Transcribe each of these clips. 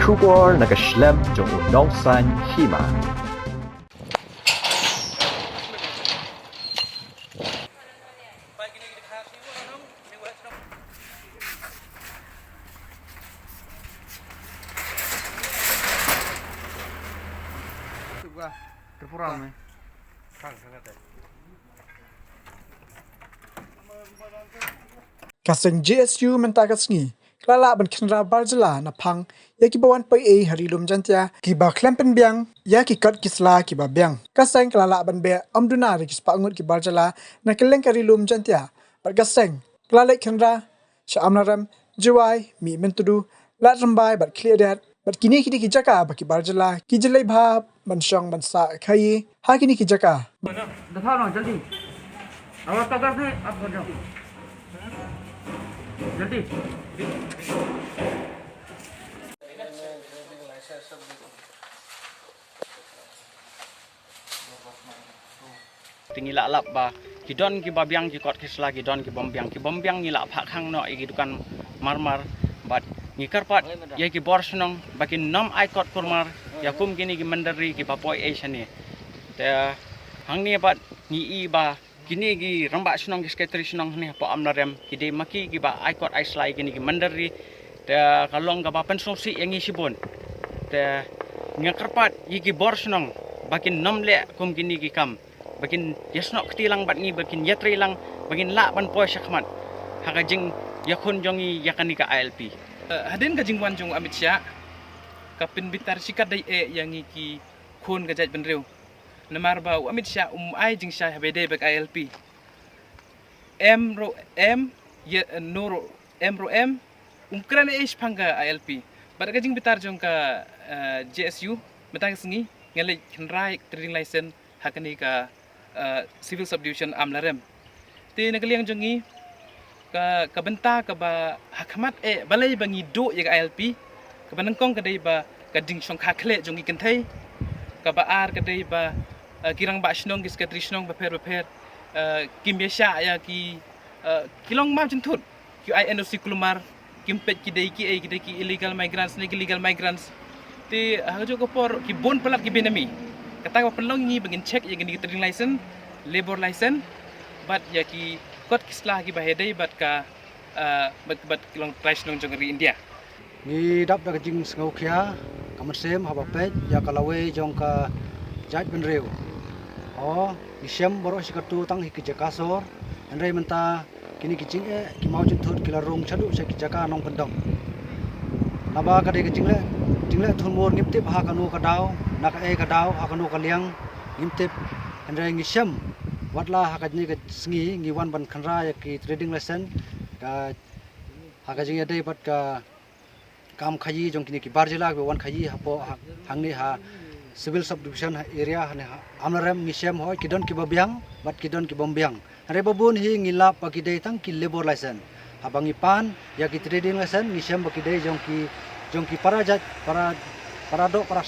Schubor nakaschlem jong unongsan hima. Kaseng JSU mentakas ngi klala ban khnra barjala na phang ya ki bawan pai e harilum jantia ki ba klempen biang ya ki kat kisla ki ba biang kaseng klala ban be amduna ri kispa ngut ki barjala na keleng karilum jantia par kaseng klala khnra sha amnaram jiwai mi mentudu la rambai bat clear that bat kini kini ki jaka ba ki barjala ki jelai bha ban shong ban sa khai ha kini ki jaka दिखाओ ना जल्दी आवाज तो कर दे आप कर जाओ जल्दी tinggi lak lap ba kidon ki babiang ki kot kisla kidon ki bombiang ni lak phak khang no i dukan marmar bat ni karpat ye ki bor snong bakin nom ai kot kurmar ya kum kini ki mandari ki bapoi e shani te hang ni bat ni i ba kini ki ramba snong ki sketri snong ni po amnarem ki de maki ki ba ai kot ai slai kini ki mandari te kalong ka ba pensong si yang i sibon te ni karpat ye ki bor snong bakin nom le kum kini ki kam bakin yasnok ketilang bat ni bakin yatri lang bakin la ban poi syakmat hakajing yakun jongi yakani ka ALP hadin ka jingwan jong Amit Shah kapin bitar sikat dai e yang ki khon ka jaj benreu namar ba Amit Shah ai jing Shah habede bak ALP m ye noro m umkran e phanga ALP bar ka jing bitar jong ka JSU metang sengi ngale khnrai trading license hakani ka civil subdivision amlarem ti nakaliang jongi ka benta ka ba hakmat e balai bangi do ya ALP ka banangkong ka dai ba ka ding song kha khle jongi kenthai ka ba ar ka dai ba kirang ba snong gis ka trisnong ba pher kim yasha ya ki kilong ma jentut ki INOC kulumar kimpet ki dai ki illegal migrants ti hajo ko por ki bon pelak ki benami kata ko pelong ni bangin check ya gini trading license labor license bat ya ki kot kisla ki bahedai bat ka bat kilong price nong jongri India ni dap da jing ngau khia kamersem haba pet ya kalawe jong ka jaj benreu o isem boro sikatu tang hik jakasor andai menta kini kicing e ki mau juntut kila rong chadu se kijaka nong pendong naba ka de jingle thunmor ngiptip ha kanu ka daw nak e ka daw ha kanu ka liang ngimtip andai ngisem watla ha ka ni ka sngi ngi wan ban khanra ya ki trading license ka ha ka jing dei bat ka kam khayi jong kini ki barjila be wan khayi ha po hangni ha civil subdivision area ha amrem ngisem hoi kidon ki babiang bat kidon ki bombiang are babun hi ngila pa ki dei tang ki labor license habangi pan ya ki trading license ngisem ba ki dei jong ki para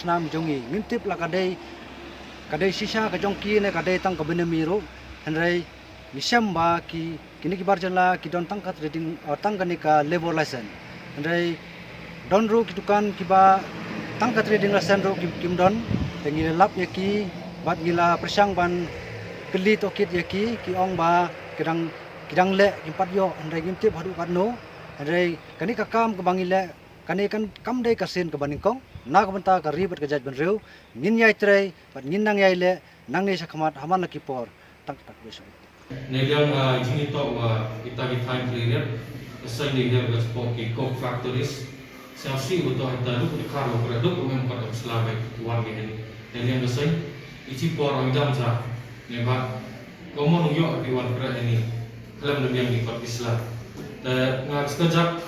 snam jongi ngintip la kadai sisa ka jong ki ne kadai tang ka benemi ro hanrai ngisem ba ki kini ki barjala ki don tang ka trading tang ka ni ka labor license hanrai don ro ki dukan ki ba tang ka trading license ro kim don tengi lap ya ki bat gila persang ban keli tokit ya ki ong ba kidang le kimpat yo hanrai ngintip hadu kadno hanrai kani ka kam ka bangile kani kan kam dei kasin ka baningkong na ka banta ka ribet ka jaj benreu ngin yai trei bat ngin nang yai le nang ne sakhamat haman la ki por tak beso neliang jini to wa kita ki time clear asal ni dia gas po ki coke factories siasi beto hata lu di karo produk umum pada selama war ni neliang gasai ichi por ang jam sa ne ba komo yo di war pra ini kelam neliang di kot islam ngar sekejap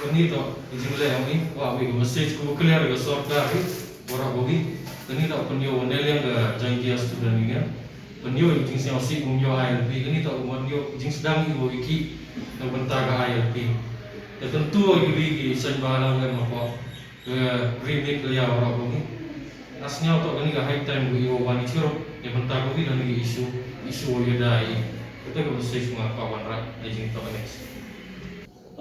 ini to jingle ini wa wi message ku clear ga sort da ri bora bogi ini to penyo neliang ga jangia student ini penyo jing siasi umyo ILP ini to umyo jing sedang ibu iki na benta ga ILP tentu gibi ki sanbalang ga mapo remake ya bora bogi nasnya to ini ga high time bu wani chiro ne benta ko bi dan isu yo dai kita ga message ma kawan ra jing to next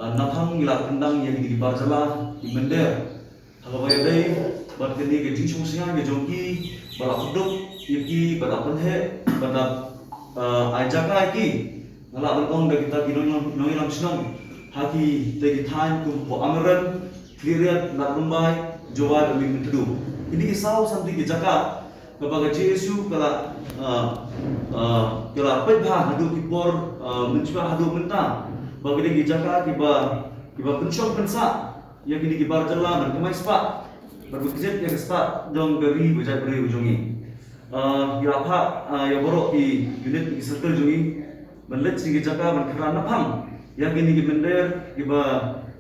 nakhang ngila kendang yang di barjala di mender Kalau bayar day, bar kini ke jing sung singa ke jongki, bar akuduk, yaki bar apenhe, bar ajaka yaki, ngala berkong dah kita kinoi lam senang, haki tegi time tu po amaran, kliriat nak rumbai, jawab lebih mentedu. Ini kisah sampai ke jaka, kebaga JSU kala pedha hadu kipor mencuba hadu mentah, bagi dia ke jaka kiba pensyong pensa. Yang kini kibar jalan dan kemai sepak berbukit yang sepak dong beri bejai beri ujungi. Apa ya borok di unit di circle jungi menlet sini jaga berkeran napam. Yang kini kibender kiba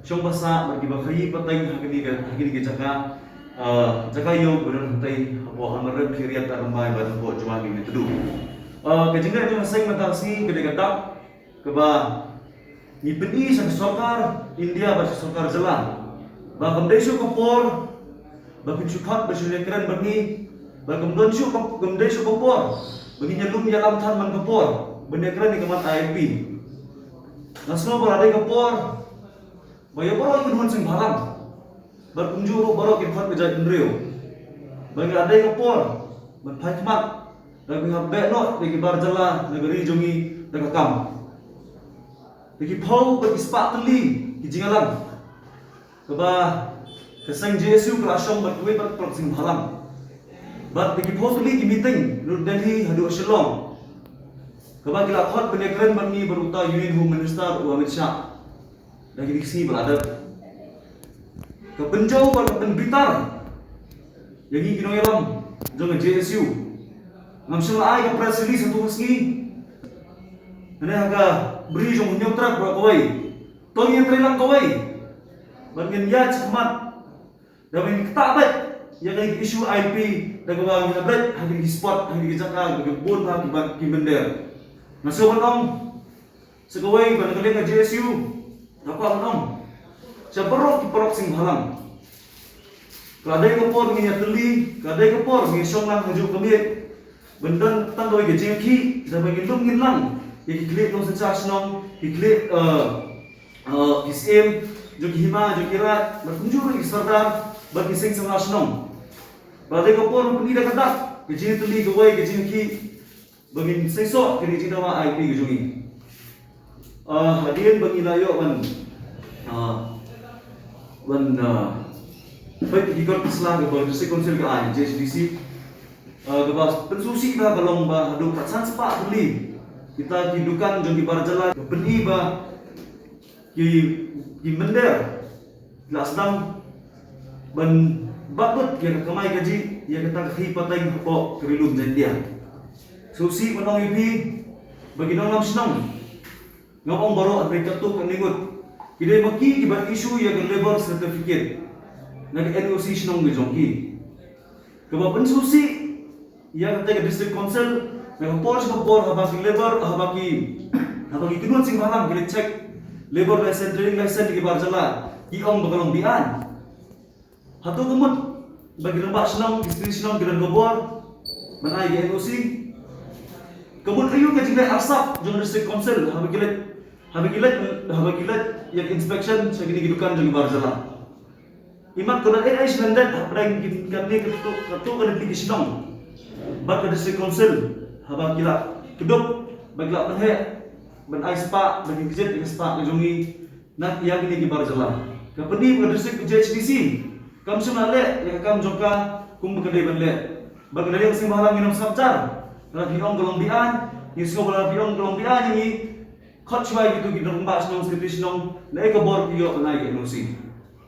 syong basa berkiba khayi pateng hakini jaga jaga yo beran hantai apa amaran kiriat ramai badan ko jual ini tedu. Kejengga itu masing matasi kedegadak keba ni peni sang sokar India basi sokar jalan. Bagam desu kapor, bagam sukat bersyukuran bagi, bagam donsu bagam desu kapor, bagi nyelum jalan tan man kapor, benekran di kemat ILP. Nasno berada kapor, bagi borok ikut sing balang, berkunjuru borok ikut kerja indrio, bagi ada kapor, berpai kemat, bagi habek not, bagi barjala negeri jungi dekakam, bagi pau bagi sepak teli, kijingalan. Keba kesang JSU kelasong berkuih berprosing halam. Bat bagi postuli di meeting New Delhi hadu Shillong. Keba kila khot penekran bani beruta Union Home Minister Amit Shah. Dan di sini berada. Kepenjau berkepen Blitar. Yang ini kino yalam jangan JSU. Ngam sila ai ke press release satu meski. Ini agak beri jong nyotrak berkawai. Tong yang terhilang kawai. Bangin ya cemat, dan kita abad yang kali isu IP dan kebang yang abad hari di spot hari di Jakarta bagi pun bagi bender. Nasi orang segawai pada kalian ke JSU, apa orang? Saya perok sing halang. Kadai kepor ni teli, kadai kepor ni songlang haju kami. Bendan tandoi ke JK, dan bagi lum ngilang, yang klik nong sensasnong, klik SM. Jogi hima, jogi rat, berkunjung di Sardar, bagi sing sengasnong. Badai kapor puni dah kadak, kejin tuli gawai kejin ki, bagi sing sok kiri cina wa IP kejungi. Hadirin bagi layo baik ikut Islam ke Berdiri Konsil ke AI, JSDC. Kebas pensusi dah balong bah hadu katsan sepak tuli. Kita hidukan jogi barjala, beni bah ki mender la sedang ben babut yang kemai gaji yang kita khi patay po kerilum jandia susi menong ipi bagi nang senang ngomong baru mereka tu keningut ide maki kibar isu yang labor certificate nag NOC senang ngejongki kebapan susi yang kata district council nang por habaki labor habaki kinun sing malam kita cek labor license, training license di Barjala, iong bagalong bian. Hatu kemud bagi lembak senang, istri senang dengan gobor, menai di NOC. Kemud ayu ke jingkai asap, jong district council, habagilat yang inspection segini gidukan di Barjala. Imat kena AI standard, apa yang kami ketuk kena tinggi senang. Bak ke district council, habagilat keduk bagilat penhek. Ben ai sepak bagi kerja dengan sepak kejungi nak yang ini di Barjala. Kapedi berdisik JHDC. Kam semua le yang kam jongka kum bekedai benle. Bagi dari sing mahalang minum sabjar. Kalau biong golombian, ni semua bola biong golombian ini khot cuai gitu gitu mbak senong skripsi senong, naik ke bor piok naik NOC.